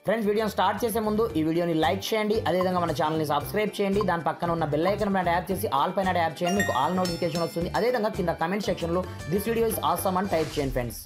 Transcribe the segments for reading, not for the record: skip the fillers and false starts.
Friends వీడియోని start చేసే ముందు ఈ వీడియోని లైక్ చేయండి, అదేవిధంగా మన ఛానల్ని సబ్స్క్రైబ్ చేయండి. దాని పక్కన ఉన్న బెల్ ఐకాన్ పైన ట్యాప్ చేసి ఆల్ పైన ట్యాప్ చేయండి, మీకు ఆల్ నోటిఫికేషన్ వస్తుంది. అదేవిధంగా కింద కమెంట్ సెక్షన్లో దిస్ వీడియో ఇస్ ఆసమ్ అని టైప్ చేయండి ఫ్రెండ్స్.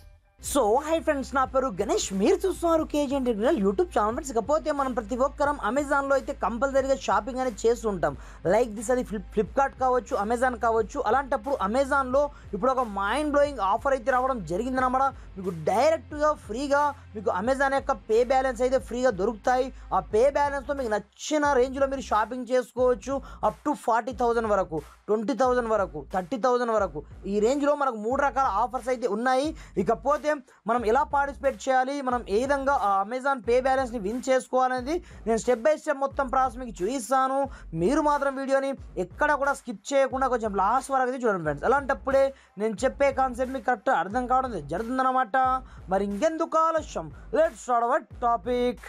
సో హై ఫ్రెండ్స్, నా పేరు గణేష్, మీరు చూస్తున్నారు KG internal YouTube channel. Friends, ఇకపోతే మనం ప్రతి ఒక్కరం అమెజాన్లో అయితే కంపల్సరీగా షాపింగ్ అనేది చేస్తూ ఉంటాం. లైక్ దిస్, అది ఫ్లిప్కార్ట్ కావచ్చు, అమెజాన్ కావచ్చు. అలాంటప్పుడు అమెజాన్లో ఇప్పుడు ఒక మైండ్ బ్లోయింగ్ ఆఫర్ అయితే రావడం జరిగిందన్నమాట. మీకు డైరెక్ట్గా ఫ్రీగా మీకు అమెజాన్ యొక్క పే బ్యాలెన్స్ అయితే ఫ్రీగా దొరుకుతాయి. ఆ పే బ్యాలెన్స్తో మీకు నచ్చిన రేంజ్లో మీరు షాపింగ్ చేసుకోవచ్చు. అప్ టు 40,000 వరకు, 20,000 వరకు, 30,000 వరకు ఈ రేంజ్లో మనకు 3 రకాల ఆఫర్స్ అయితే ఉన్నాయి. ఇకపోతే మనం ఎలా పార్టిసిపేట్ చేయాలి, మనం ఏ విధంగా అమెజాన్ పే బ్యాలెన్స్ని విన్ చేసుకోవాలనేది నేను స్టెప్ బై స్టెప్ మొత్తం ప్రాసెస్ మీకు చూపిస్తాను. మీరు మాత్రం వీడియోని ఎక్కడ కూడా స్కిప్ చేయకుండా కొంచెం లాస్ట్ వరకు అయితే చూడండి ఫ్రెండ్స్. అలాంటప్పుడే నేను చెప్పే కాన్సెప్ట్ మీకు కరెక్ట్ అర్థం కావడం జరుగుతుందన్నమాట. మరి ఇంకెందుకు ఆలస్యం, let's start our topic.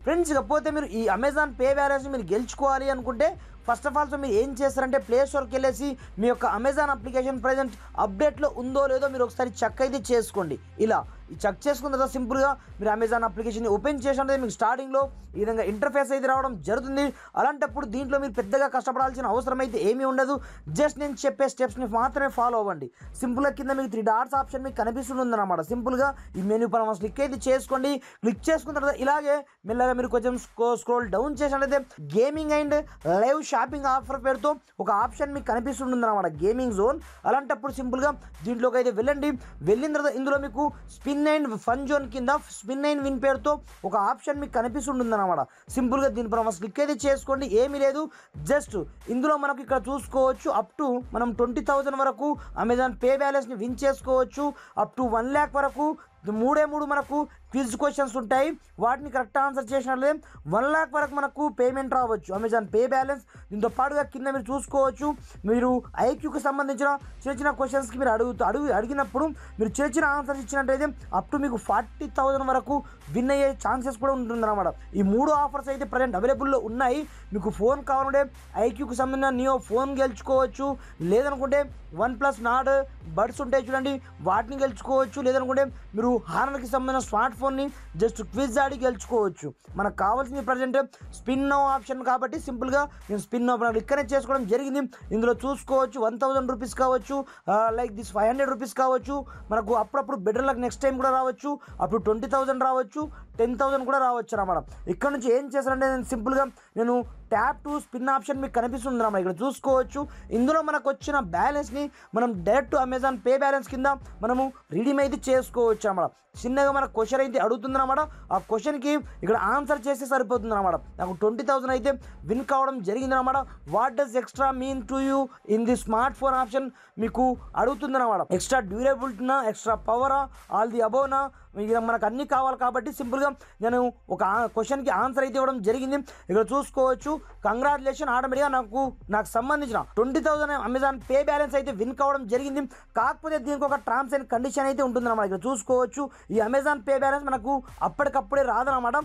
Friends, ఇకపోతే మీరు ఈ అమెజాన్ పే బ్యాలెన్స్ మీరు గెలుచుకోవాలి అనుకుంటే ఫస్ట్ ఆఫ్ ఆల్ మీరు ఏం చేస్తారంటే ప్లే స్టోర్కి వెళ్ళేసి మీ యొక్క అమెజాన్ అప్లికేషన్ ప్రజెంట్ అప్డేట్లో ఉందో లేదో మీరు ఒకసారి చెక్ అయితే చేసుకోండి. ఇలా చెక్ చేసుకున్న తర్వాత సింపుల్గా మీరు అమెజాన్ అప్లికేషన్ని ఓపెన్ చేసినట్లయితే మీకు స్టార్టింగ్లో ఈ విధంగా ఇంటర్ఫేస్ అయితే రావడం జరుగుతుంది. అలాంటప్పుడు దీంట్లో మీరు పెద్దగా కష్టపడాల్సిన అవసరం అయితే ఏమీ ఉండదు. జస్ట్ నేను చెప్పే స్టెప్స్ని మాత్రమే ఫాలో అవ్వండి. సింపుల్గా కింద మీకు 3 డాట్స్ ఆప్షన్ మీకు కనిపిస్తుంది అన్నమాట. సింపుల్గా ఈ మెనూ పైన క్లిక్ అయితే చేసుకోండి. క్లిక్ చేసుకున్న తర్వాత ఇలాగే మెల్లగా మీరు కొంచెం స్క్రోల్ డౌన్ చేసినట్లయితే gaming and live shopping offer పేరుతో ఒక ఆప్షన్ మీకు కనిపిస్తుంది అన్నమాట, గేమింగ్ జోన్. అలాంటప్పుడు సింపుల్గా దీంట్లోకి అయితే వెళ్ళండి. వెళ్ళిన తర్వాత ఇందులో మీకు స్పిన్ అండ్ ఫన్ జోన్ కింద స్పిన్ అండ్ విన్ పేరుతో ఒక ఆప్షన్ మీకు కనిపిస్తుంది అన్నమాట. సింపుల్గా దీనిపైన క్లిక్ అయితే చేసుకోండి. ఏమీ లేదు, జస్ట్ ఇందులో మనకు ఇక్కడ చూసుకోవచ్చు అప్ టు మనం 20,000 వరకు అమెజాన్ పే బ్యాలెన్స్ని విన్ చేసుకోవచ్చు. అప్ టు 1 lakh వరకు 3 మనకు క్విజ్ క్వశ్చన్స్ ఉంటాయి. వాటిని కరెక్ట్ ఆన్సర్ చేసినట్లయితే 1 lakh వరకు మనకు పేమెంట్ రావచ్చు అమెజాన్ పే బ్యాలెన్స్. దీంతో పాటుగా కింద మీరు చూసుకోవచ్చు, మీరు ఐక్యూకి సంబంధించిన చిన్న క్వశ్చన్స్కి మీరు అడిగినప్పుడు మీరు చిన్న ఆన్సర్స్ ఇచ్చినట్టయితే అప్ టు మీకు 40,000 వరకు విన్ అయ్యే ఛాన్సెస్ కూడా ఉంటుందన్నమాట. ఈ 3 ఆఫర్స్ అయితే ప్రజెంట్ అవైలబుల్లో ఉన్నాయి. మీకు ఫోన్ కావాలంటే ఐక్యూకి సంబంధించిన నియో ఫోన్ గెలుచుకోవచ్చు, లేదనుకుంటే OnePlus నాడ్ బడ్స్ ఉంటాయి చూడండి, వాటిని గెలుచుకోవచ్చు. లేదనుకుంటే మీరు హానర్కి సంబంధించిన స్మార్ట్ ఫోన్ని జస్ట్ క్విజ్ ఆడి గెలుచుకోవచ్చు. మనకు కావాల్సింది ప్రజెంట్ స్పిన్ నో ఆప్షన్ కాబట్టి సింపుల్గా నేను స్పిన్ నో క్లిక్ అనేది చేసుకోవడం జరిగింది. ఇందులో చూసుకోవచ్చు 1,000 రూపీస్ కావచ్చు, లైక్ దిస్ 500 రూపీస్ కావచ్చు. మనకు అప్పుడప్పుడు బెటర్ లక్ నెక్స్ట్ టైం కూడా రావచ్చు. అప్పుడు 20,000 రావచ్చు, 10,000 కూడా రావచ్చు అన్నమాట. ఇక్కడ నుంచి ఏం చేస్తారంటే నేను సింపుల్గా ట్యాప్ టు స్పిన్ ఆప్షన్ మీకు కనిపిస్తుంది అన్నమాట. ఇక్కడ చూసుకోవచ్చు ఇందులో మనకు వచ్చిన బ్యాలెన్స్ని మనం డైరెక్ట్ అమెజాన్ పే బ్యాలెన్స్ కింద మనము రిడీమ్ అయితే చేసుకోవచ్చు అన్నమాట. చిన్నగా మన క్వశ్చన్ అయితే అడుగుతుంది అన్నమాట. ఆ క్వశ్చన్కి ఇక్కడ ఆన్సర్ చేస్తే సరిపోతుంది అన్నమాట. నాకు 20,000 అయితే విన్ కావడం జరిగింది అన్నమాట. What does extra mean to you in the smart phone option మీకు అడుగుతుంది అన్నమాట. ఎక్స్ట్రా డ్యూరబిలిటీనా, ఎక్స్ట్రా పవరా, ఆల్ ది అబోవ్నా, ఇక మనకు అన్నీ కావాలి కాబట్టి సింపుల్గా నేను ఒక క్వశ్చన్కి ఆన్సర్ అయితే ఇవ్వడం జరిగింది. ఇక్కడ చూసుకోవచ్చు కంగ్రాచులేషన్, ఆటోమేటిక్గా నాకు సంబంధించిన 20,000 అమెజాన్ పే బ్యాలెన్స్ అయితే విన్ కావడం జరిగింది. కాకపోతే దీనికి ఒక టర్మ్స్ అండ్ కండిషన్ అయితే ఉంటుందన్నమాట. ఇక్కడ చూసుకోవచ్చు ఈ అమెజాన్ పే బ్యాలెన్స్ మనకు అప్పటికప్పుడే రాదన్నమాట.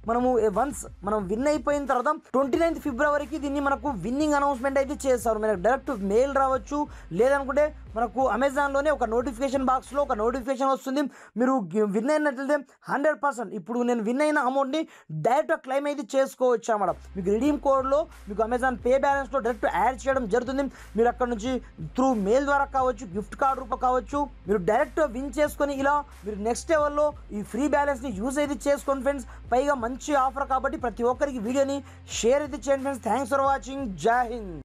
మనము వన్స్ మనం విన్ అయిపోయిన తర్వాత 29th ఫిబ్రవరికి దీన్ని మనకు విన్నింగ్ అనౌన్స్మెంట్ అయితే చేస్తారు. మనకు డైరెక్ట్ మెయిల్ రావచ్చు, లేదనుకుంటే మనకు అమెజాన్లోనే ఒక నోటిఫికేషన్ బాక్స్లో ఒక నోటిఫికేషన్ వస్తుంది. మీరు విన్ అయినట్లయితే 100% ఇప్పుడు నేను విన్ అయిన అమౌంట్ని డైరెక్ట్ క్లెయిమ్ అయితే చేసుకోవచ్చు అన్నమాట. మీకు రిడీమ్ కోడ్లో మీకు అమెజాన్ పే బ్యాలెన్స్లో డైరెక్ట్ యాడ్ చేయడం జరుగుతుంది. మీరు అక్కడ నుంచి త్రూ మెయిల్ ద్వారా కావచ్చు, గిఫ్ట్ కార్డ్ రూపంలో కావచ్చు, మీరు డైరెక్ట్ విన్ చేసుకొని ఇలా మీరు నెక్స్ట్ లెవెల్లో ఈ ఫ్రీ బ్యాలెన్స్ని యూజ్ అయితే చేసుకోండి ఫ్రెండ్స్. పైగా మంచి ఆఫర్ కాబట్టి ప్రతి ఒక్కరికి వీడియోని షేర్ అయితే చేయండి ఫ్రెండ్స్. Thanks for watching. జై హింద్.